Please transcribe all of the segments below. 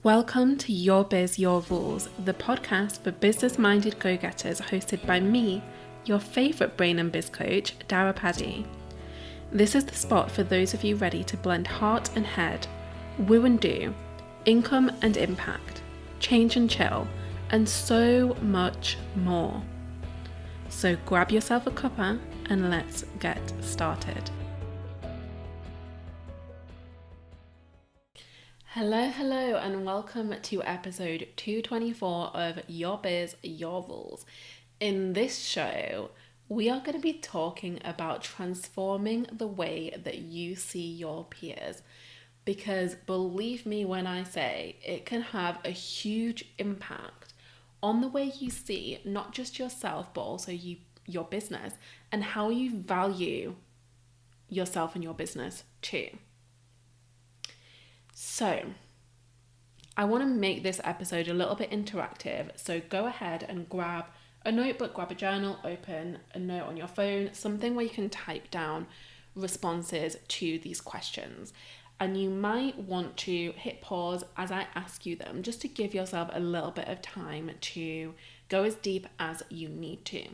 Welcome to Your Biz, Your Rules, the podcast for business-minded go-getters hosted by me, your favourite brain and biz coach, Daire Paddy. This is the spot for those of you ready to blend heart and head, woo and do, income and impact, change and chill, and so much more. So grab yourself a cuppa and let's get started. Hello, and welcome to episode 224 of Your Biz, Your Rules. In this show, we are going to be talking about transforming the way that you see your peers. Because believe me when I say it can have a huge impact on the way you see not just yourself, but also your business and how you value yourself and your business too. So, I want to make this episode a little bit interactive, so go ahead and grab a notebook, grab a journal, open a note on your phone, something where you can type down responses to these questions. And you might want to hit pause as I ask you them, just to give yourself a little bit of time to go as deep as you need to.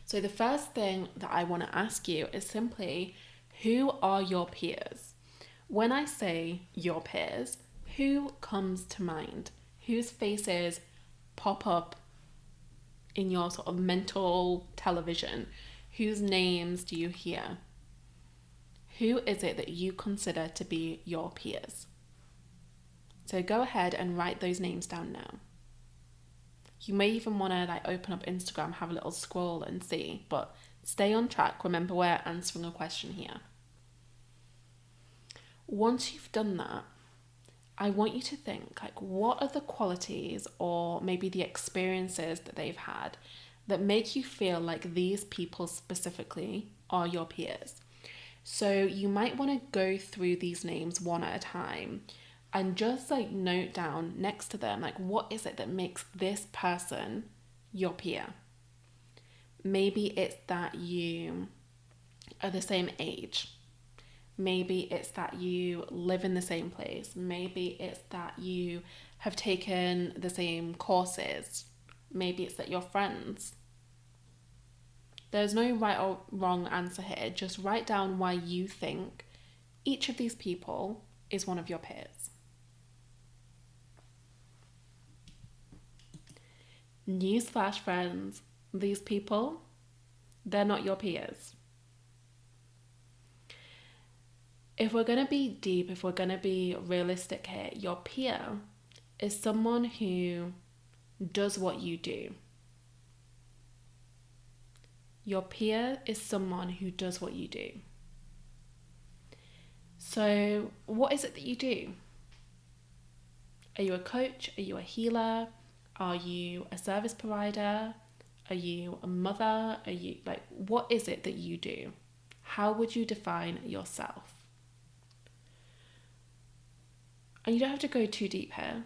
So the first thing that I want to ask you is simply, who are your peers? When I say your peers, who comes to mind? Whose faces pop up in your sort of mental television? Whose names do you hear? Who is it that you consider to be your peers? So go ahead and write those names down now. You may even want to open up Instagram, have a little scroll and see, but stay on track. Remember, we're answering a question here. Once you've done that, I want you to think, what are the qualities or maybe the experiences that they've had that make you feel like these people specifically are your peers? So you might want to go through these names one at a time and just note down next to them, what is it that makes this person your peer? Maybe it's that you are the same age. Maybe it's that you live in the same place. Maybe it's that you have taken the same courses. Maybe it's that you're friends. There's no right or wrong answer here. Just write down why you think each of these people is one of your peers. Newsflash, friends, these people, they're not your peers. If we're going to be deep, if we're going to be realistic here, your peer is someone who does what you do. Your peer is someone who does what you do. So, what is it that you do? Are you a coach? Are you a healer? Are you a service provider? Are you a mother? Are you what is it that you do? How would you define yourself? And you don't have to go too deep here.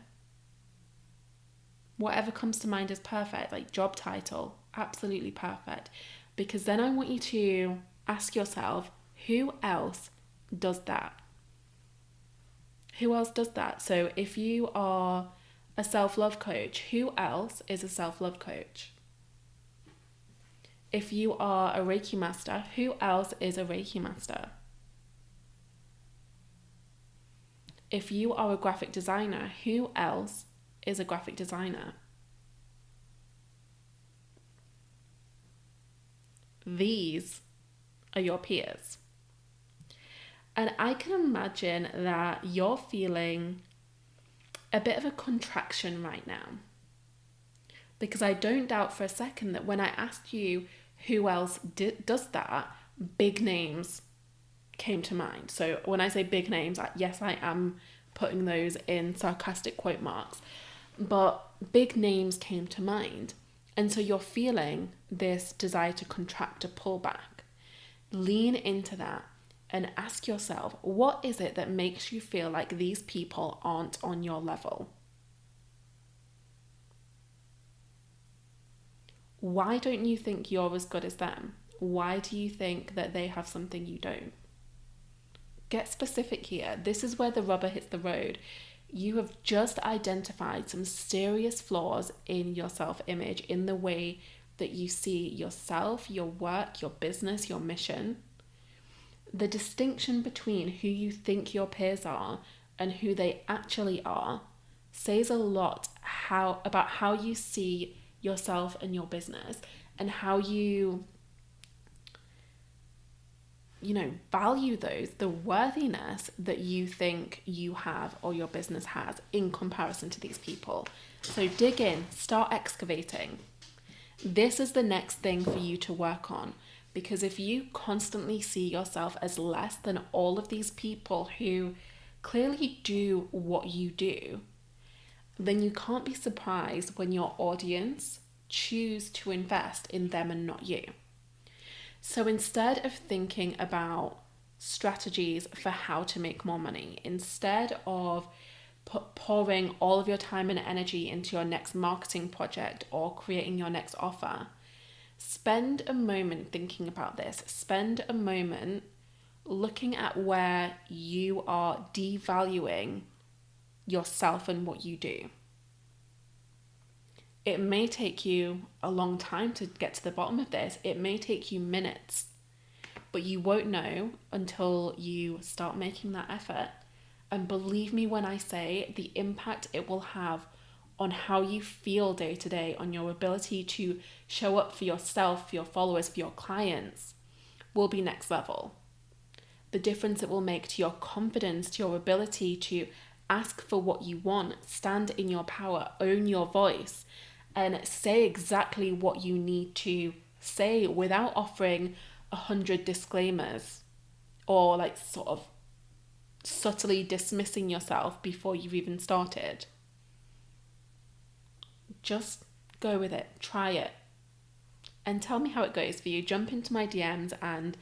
Whatever comes to mind is perfect. Job title, absolutely perfect. Because then I want you to ask yourself, who else does that? Who else does that? So if you are a self-love coach, who else is a self-love coach? If you are a Reiki master, who else is a Reiki master? If you are a graphic designer, who else is a graphic designer? These are your peers. And I can imagine that you're feeling a bit of a contraction right now. Because I don't doubt for a second that when I asked you who else does that, big names came to mind. So when I say big names, yes, I am putting those in sarcastic quote marks, but big names came to mind. And so you're feeling this desire to contract, to pull back. Lean into that and ask yourself, what is it that makes you feel like these people aren't on your level? Why don't you think you're as good as them? Why do you think that they have something you don't? Get specific here. This is where the rubber hits the road. you have just identified some serious flaws in your self-image, in the way that you see yourself, your work, your business, your mission. The distinction between who you think your peers are and who they actually are says a lot about how you see yourself and your business, and how you value the worthiness that you think you have or your business has in comparison to these people. So dig in, start excavating. This is the next thing for you to work on, because if you constantly see yourself as less than all of these people who clearly do what you do, then you can't be surprised when your audience choose to invest in them and not you. So instead of thinking about strategies for how to make more money, instead of pouring all of your time and energy into your next marketing project or creating your next offer, spend a moment thinking about this. Spend a moment looking at where you are devaluing yourself and what you do. It may take you a long time to get to the bottom of this. It may take you minutes, but you won't know until you start making that effort. And believe me when I say the impact it will have on how you feel day to day, on your ability to show up for yourself, for your followers, for your clients, will be next level. The difference it will make to your confidence, to your ability to ask for what you want, stand in your power, own your voice, and say exactly what you need to say without offering 100 disclaimers or sort of subtly dismissing yourself before you've even started. Just go with it, try it, and tell me how it goes for you. Jump into my DMs and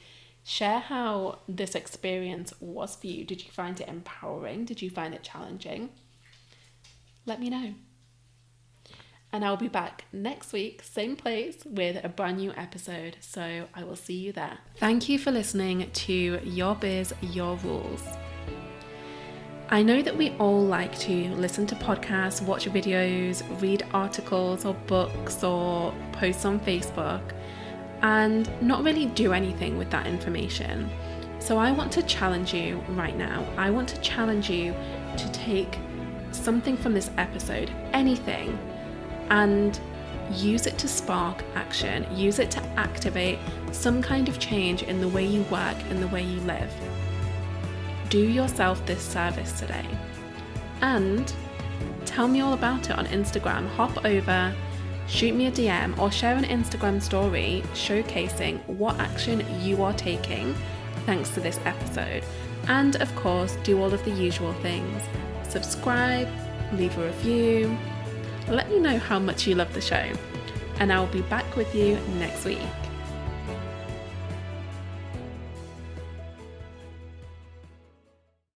share how this experience was for you. Did you find it empowering? Did you find it challenging? Let me know. And I'll be back next week, same place, with a brand new episode. So I will see you there. Thank you for listening to Your Biz, Your Rules. I know that we all like to listen to podcasts, watch videos, read articles or books or posts on Facebook, and not really do anything with that information. So I want to challenge you right now. I want to challenge you to take something from this episode, anything, and use it to spark action. Use it to activate some kind of change in the way you work and the way you live. Do yourself this service today and tell me all about it on Instagram. Hop over, shoot me a DM, or share an Instagram story showcasing what action you are taking thanks to this episode. And of course, do all of the usual things. Subscribe, leave a review, let me know how much you love the show, and I'll be back with you next week.